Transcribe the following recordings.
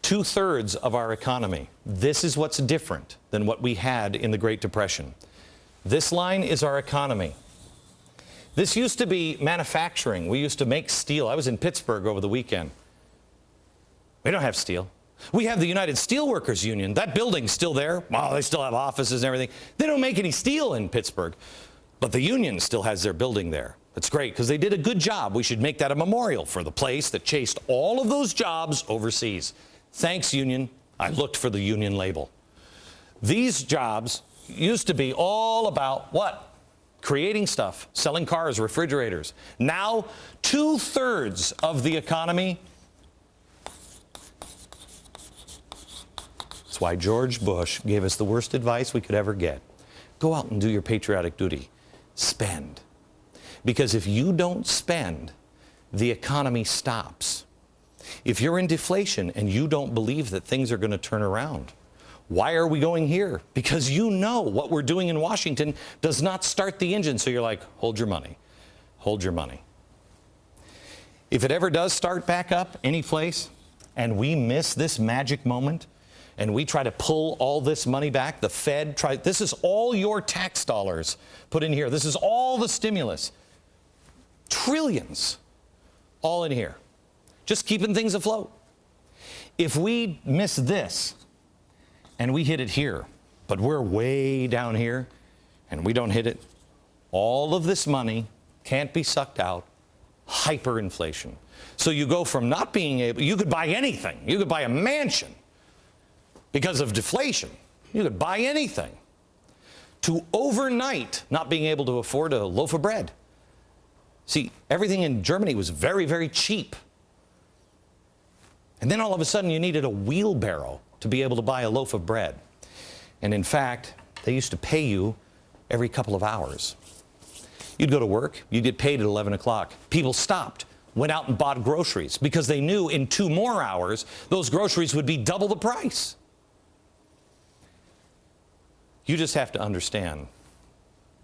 2/3 of our economy. This is what's different than what we had in the Great Depression. This line is our economy. This used to be manufacturing. We used to make steel. I was in Pittsburgh over the weekend. We don't have steel. We have the United Steelworkers Union. That building's still there. Well, they still have offices and everything. They don't make any steel in Pittsburgh, but the union still has their building there. That's great because they did a good job. We should make that a memorial for the place that chased all of those jobs overseas. Thanks, union. I looked for the union label. These jobs used to be all about what? Creating stuff, selling cars, refrigerators. Now, 2/3 of the economy. That's why George Bush gave us the worst advice we could ever get. Go out and do your patriotic duty. Spend. Because if you don't spend, the economy stops. If you're in deflation and you don't believe that things are going to turn around, why are we going here? Because you know what we're doing in Washington does not start the engine. So you're like, hold your money. Hold your money. If it ever does start back up any place and we miss this magic moment and we try to pull all this money back, the Fed this is all your tax dollars put in here. This is all the stimulus. Trillions all in here. Just keeping things afloat. If we miss this, and we hit it here, but we're way down here, and we don't hit it, all of this money can't be sucked out. Hyperinflation. So you go from not being able, you could buy anything. You could buy a mansion because of deflation. You could buy anything. To overnight not being able to afford a loaf of bread. See, everything in Germany was very, very cheap. And then all of a sudden you needed a wheelbarrow to be able to buy a loaf of bread. And in fact, they used to pay you every couple of hours. You'd go to work, you'd get paid at 11 o'clock. People stopped, went out and bought groceries because they knew in 2 more hours, those groceries would be double the price. You just have to understand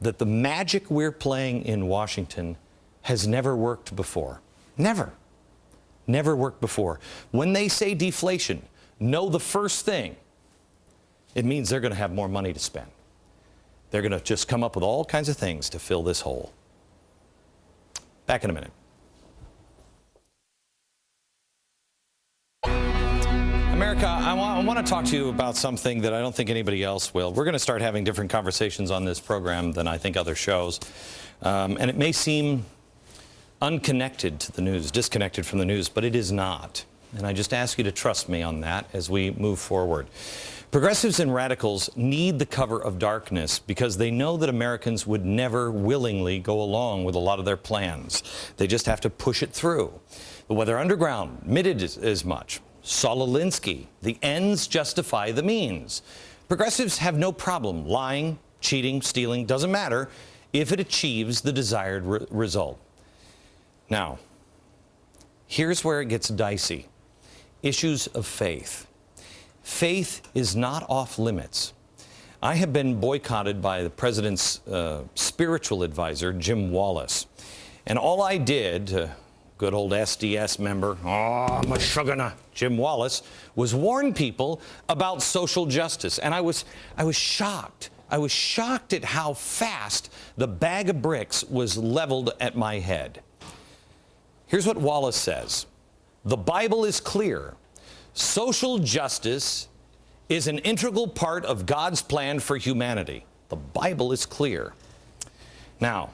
that the magic we're playing in Washington has never worked before. Never. Never worked before. When they say deflation, know the first thing, it means they're going to have more money to spend. They're going to just come up with all kinds of things to fill this hole. Back in a minute. America, I want to talk to you about something that I don't think anybody else will. We're going to start having different conversations on this program than I think other shows. And it may seem unconnected to the news, disconnected from the news, but it is not. And I just ask you to trust me on that as we move forward. Progressives and radicals need the cover of darkness because they know that Americans would never willingly go along with a lot of their plans. They just have to push it through. The Weather Underground admitted as much. Saul Alinsky, the ends justify the means. Progressives have no problem lying, cheating, stealing, doesn't matter if it achieves the desired result. Now, here's where it gets dicey. Issues of faith. Faith is not off limits. I have been boycotted by the president's spiritual advisor, Jim Wallace. And all I did, good old SDS member, Jim Wallace, was warn people about social justice. And I was shocked. I was shocked at how fast the bag of bricks was leveled at my head. Here's what Wallace says. The Bible is clear. Social justice is an integral part of God's plan for humanity. The Bible is clear. Now,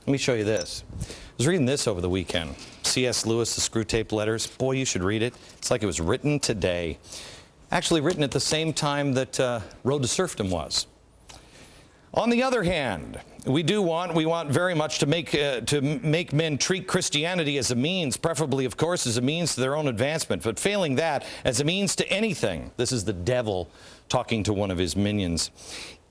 let me show you this. I was reading this over the weekend. C.S. Lewis, The Screwtape Letters. Boy, you should read it. It's like it was written today. Actually written at the same time that Road to Serfdom was. On the other hand, we want very much to make men treat Christianity as a means, preferably, of course, as a means to their own advancement, but failing that, as a means to anything. This is the devil talking to one of his minions.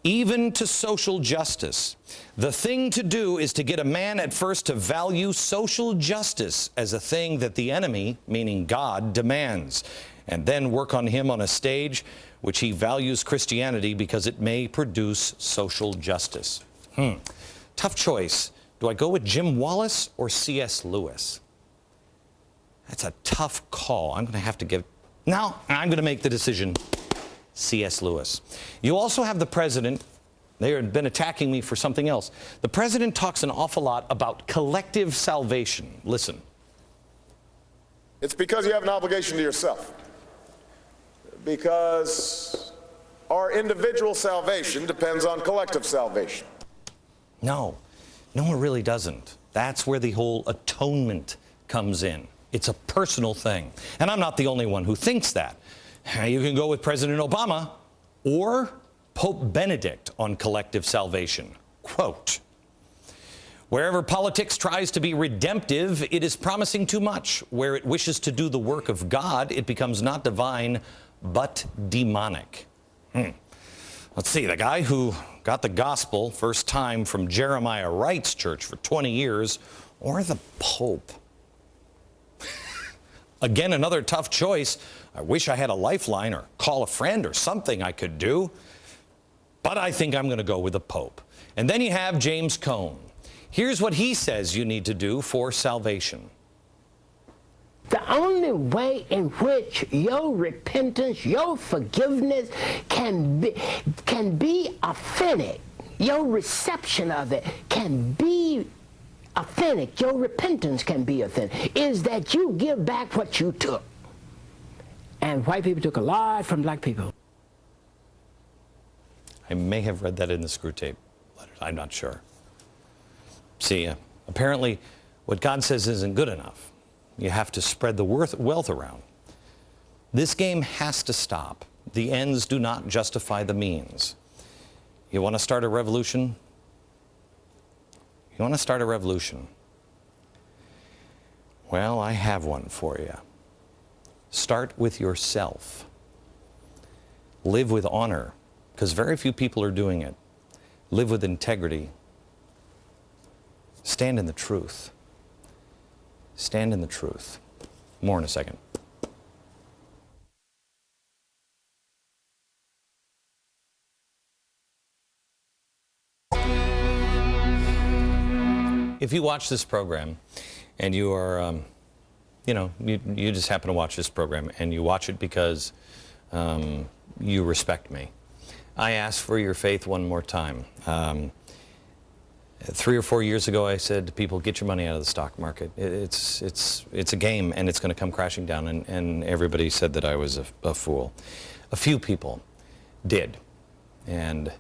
Even to social justice. The thing to do is to get a man at first to value social justice as a thing that the enemy, meaning God, demands, and then work on him on a stage which he values Christianity because it may produce social justice. Tough choice. Do I go with Jim Wallace or C.S. Lewis? That's a tough call. I'm going to have to Now, I'm going to make the decision. C.S. Lewis. You also have the president. They had been attacking me for something else. The president talks an awful lot about collective salvation. Listen. It's because you have an obligation to yourself. Because our individual salvation depends on collective salvation. No, it really doesn't. That's where the whole atonement comes in. It's a personal thing. And I'm not the only one who thinks that. You can go with President Obama or Pope Benedict on collective salvation. Quote, "Wherever politics tries to be redemptive, it is promising too much. Where it wishes to do the work of God, it becomes not divine, but demonic." Let's see, the guy who got the gospel first time from Jeremiah Wright's church for 20 years, or the Pope. Again, another tough choice. I wish I had a lifeline or call a friend or something I could do. But I think I'm going to go with the Pope. And then you have James Cone. Here's what he says you need to do for salvation. The only way in which your repentance, your forgiveness can be authentic, your reception of it can be authentic, your repentance can be authentic, is that you give back what you took. And white people took a lot from black people. I may have read that in the Screw Tape letters. I'm not sure. See, apparently what God says isn't good enough. You have to spread the wealth around. This game has to stop. The ends do not justify the means. You want to start a revolution? You want to start a revolution? Well, I have one for you. Start with yourself. Live with honor, because very few people are doing it. Live with integrity. Stand in the truth. Stand in the truth. More in a second. If you watch this program and you are, you just happen to watch this program and you watch it because you respect me, I ask for your faith one more time. 3 or 4 years ago, I said to people, get your money out of the stock market. It's a game, and it's going to come crashing down, and everybody said that I was a fool. A few people did, and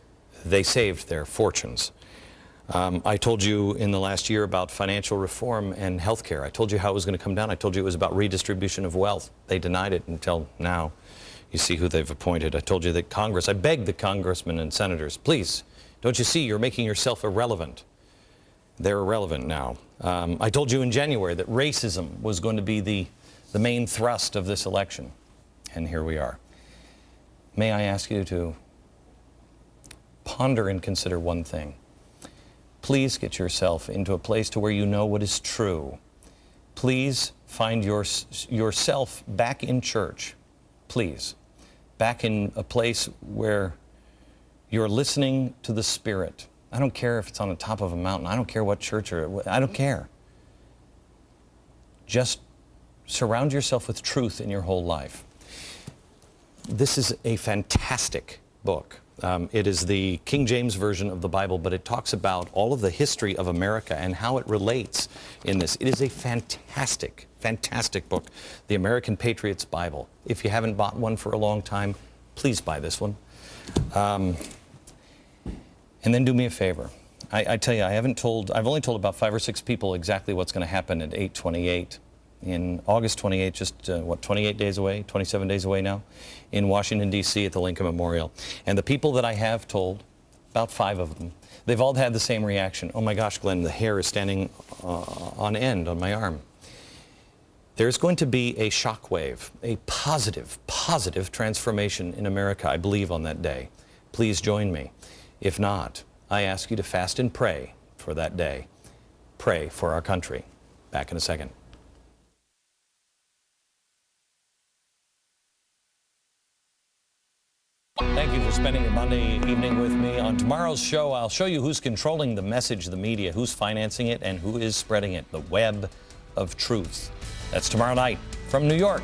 they saved their fortunes. I told you in the last year about financial reform and health care. I told you how it was going to come down. I told you it was about redistribution of wealth. They denied it until now. You see who they've appointed. I told you that Congress, I begged the congressmen and senators, please, don't you see you're making yourself irrelevant? They're irrelevant now. I told you in January that racism was going to be the main thrust of this election. And here we are. May I ask you to ponder and consider one thing. Please get yourself into a place to where you know what is true. Please find yourself back in church. Please. Back in a place where you're listening to the Spirit. I don't care if it's on the top of a mountain. I don't care what church I don't care. Just surround yourself with truth in your whole life. This is a fantastic book. It is the King James Version of the Bible, but it talks about all of the history of America and how it relates in this. It is a fantastic, fantastic book, The American Patriot's Bible. If you haven't bought one for a long time, please buy this one. And then do me a favor. I tell you, I've only told about 5 or 6 people exactly what's going to happen at 8/28. In August 28, just 28 days away, 27 days away now, in Washington, D.C. at the Lincoln Memorial. And the people that I have told, about 5 of them, they've all had the same reaction. Oh my gosh, Glenn, the hair is standing on end on my arm. There's going to be a shockwave, a positive transformation in America, I believe, on that day. Please join me. If not, I ask you to fast and pray for that day. Pray for our country. Back in a second. Thank you for spending a Monday evening with me. On tomorrow's show, I'll show you who's controlling the message, the media, who's financing it, and who is spreading it. The web of truth. That's tomorrow night from New York.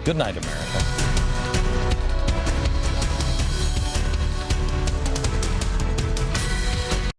Good night, America.